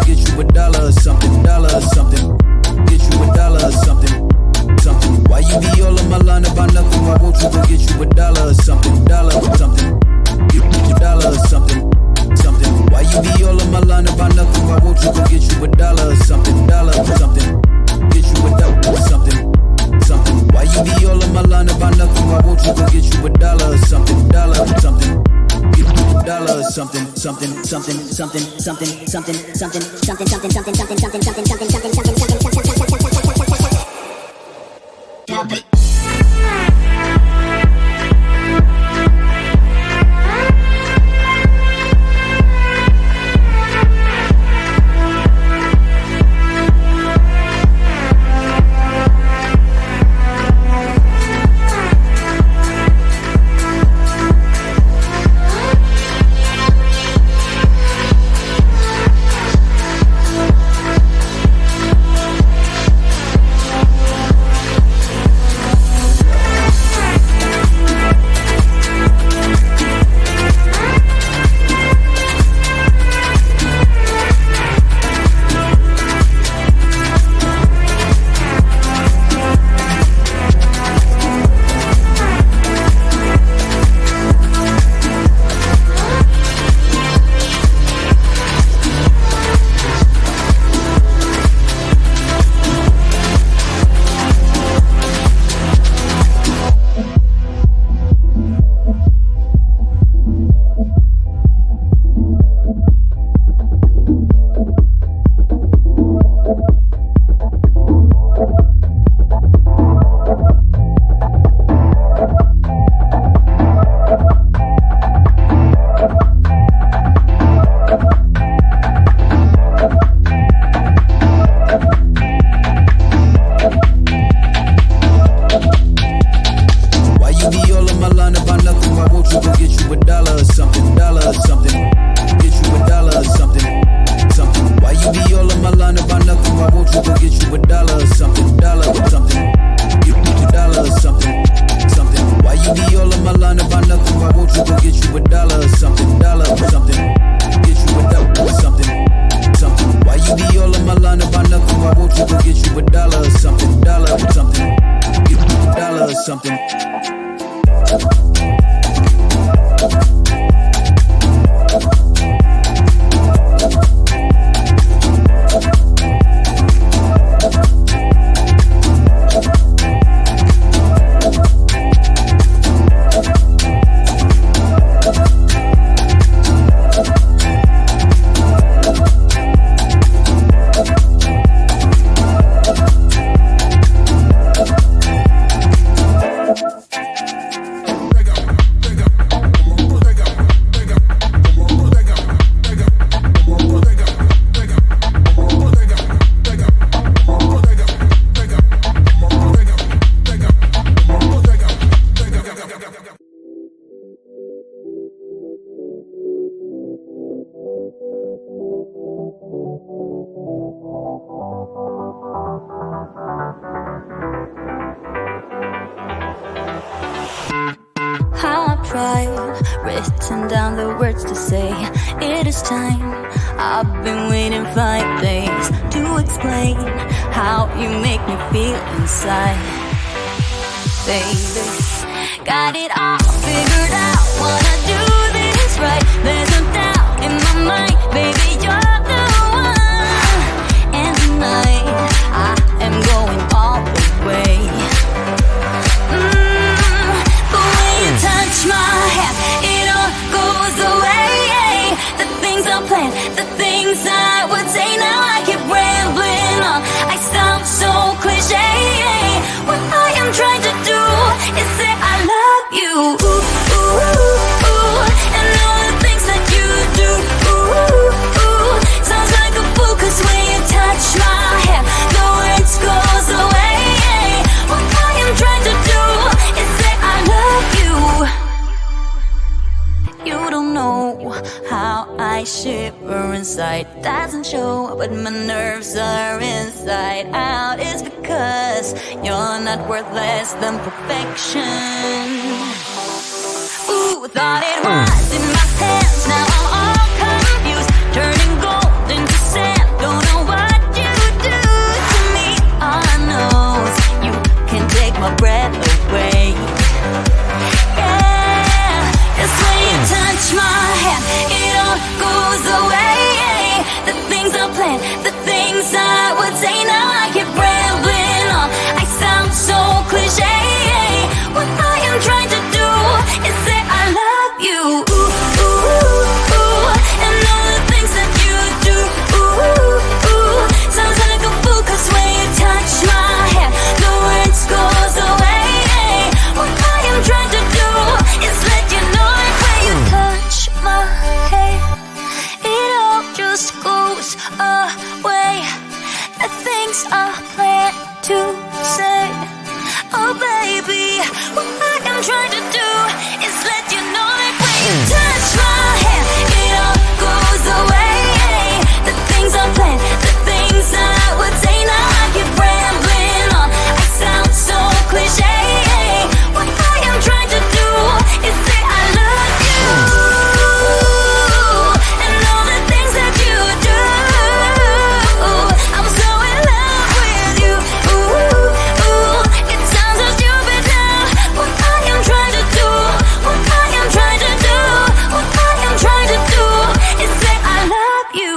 get you $1 or something, dollar or something. Get you $1 or something, something. Why you be all on my line about nothing? Why won't you go get you $1 or something, dollar or something? Get you $1 or something, something. Why you be all on my line about nothing? Why won't you go get you $1 or something, dollar or something? Get you $1 or something, something. Why you be all on my line about nothing? Why won't you go get you $1 or something, dollar or something? Get you $1 or something, something, something, something, something, something, something, something, something, something, something, something, something, something, something, something, something. Written down the words to say, it is time. I've been waiting 5 days to explain how you make me feel inside. Baby, got it all figured out, wanna do this right. There's no doubt in my mind, baby, you're the one. And tonight, I am going all the way. The way you touch my hand, it all goes away. The things I planned, the things I would say, now I keep rambling on. I sound so cliche. What I am trying to do is say I love you. Ooh, ooh, ooh, ooh. And all the things that you do. Ooh, ooh. Sounds like a fool, 'cause when you touch my hand, the words goes away. What I am trying to do is say I love you. You don't know how I shiver inside. Doesn't show, but my nerves are inside out. It's because you're not worth less than perfection. Ooh, thought it was in my hands, now I'm all confused. Turning gold into sand, the things I would say. Now I keep rambling on. I sound so cliche. What I am trying to do is say I love you. Ooh, ooh, ooh, and all the things that you do. Ooh, ooh, sounds like a fool, 'cause when you touch my hair, the words goes away. What I am trying to do is let you know that when you touch my hair, it all just goes away. The things I plan to say, oh baby, what I am trying to do is let you know that when you touch my hair, it all goes away. The things I plan, the things I would say. Now I keep rambling on. I sound so cliche. What I am trying to do is say I love you, and all the things that you do. I'm so in love with you. Ooh, ooh, it sounds so stupid now. What I am trying to do, what I am trying to do, what I am trying to do is say I love you.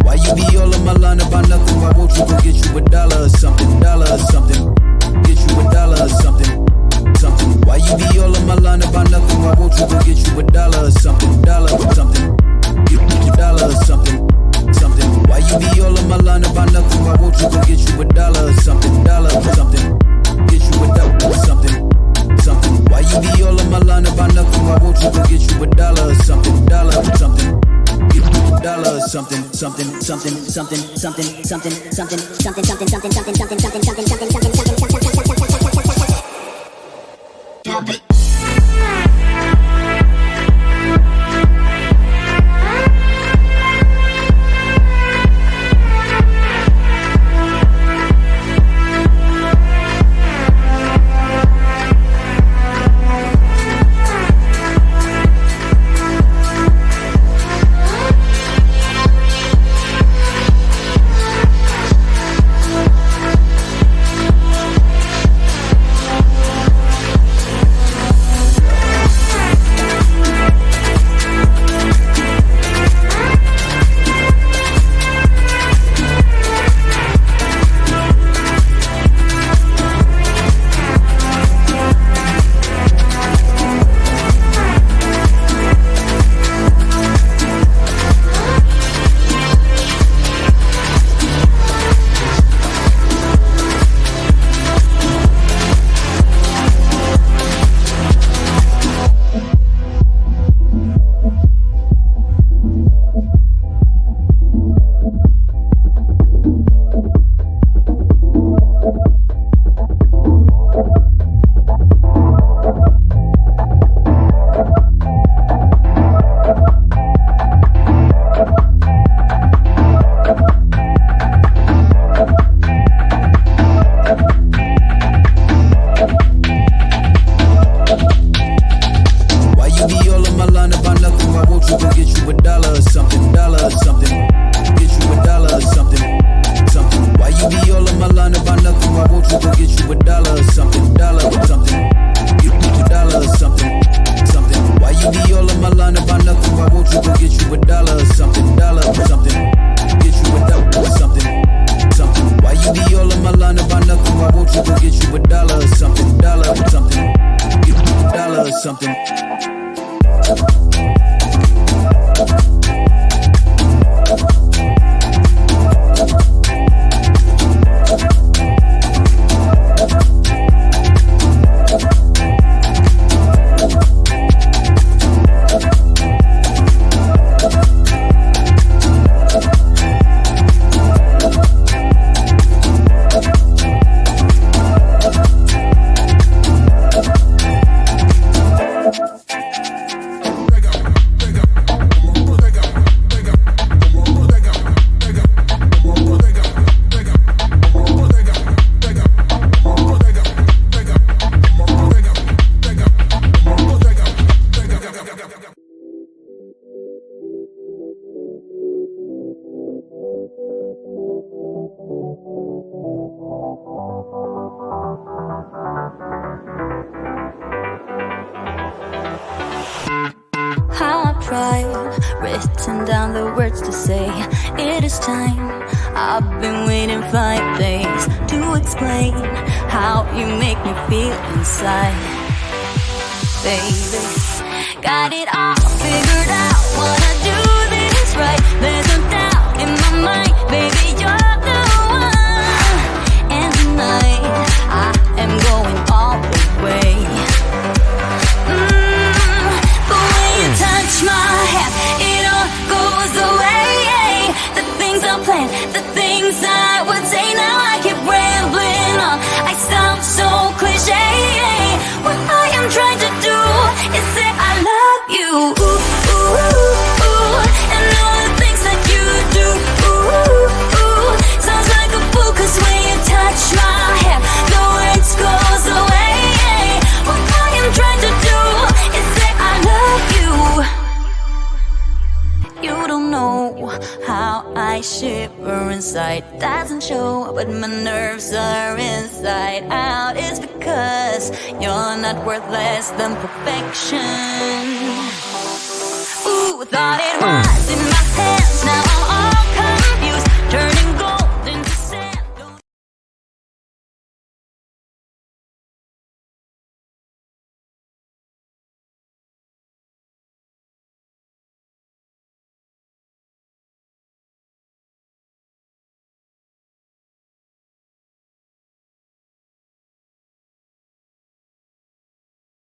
Why you be all on my line about nothing? Why won't you go get you $1 or something? Dollar or something. Get you $1 or something. Something. Why you be all on my line about nothing? Why won't you go get you $1 or something? Dollar or something. Get you $1 or something. Something. Why you be all on my line about nothing? Why won't you go get you $1 or something? Dollar or something. Get you $1 or something. Something. Why you be all on my line about nothing? Why won't you go get you $1 or something? Dollar or something. $1 or something, something, something, something, something, something, something, something, something, something, something, something, something, something, something. tried, written down the words to say it is time. I've been waiting 5 days to explain how you make me feel inside. Baby, got it all figured out, wanna do this right. There's no doubt in my mind, baby, you're the one. And tonight, I am going all the way. The way you touch my hand, it all goes away. The things I planned, the things I would say, now I keep rambling on. I sound so cliche. What I am trying to do is say I love you. Ooh, ooh, ooh, ooh. And all the things that you do. Ooh, ooh, ooh. Sounds like a fool, 'cause when you touch my hand, the words goes away. What I am trying to do is say I love you. You don't know how I shiver inside. Doesn't show, but my nerves are inside out. It's because you're not worth less than perfection. Ooh, thought it was in my hands, now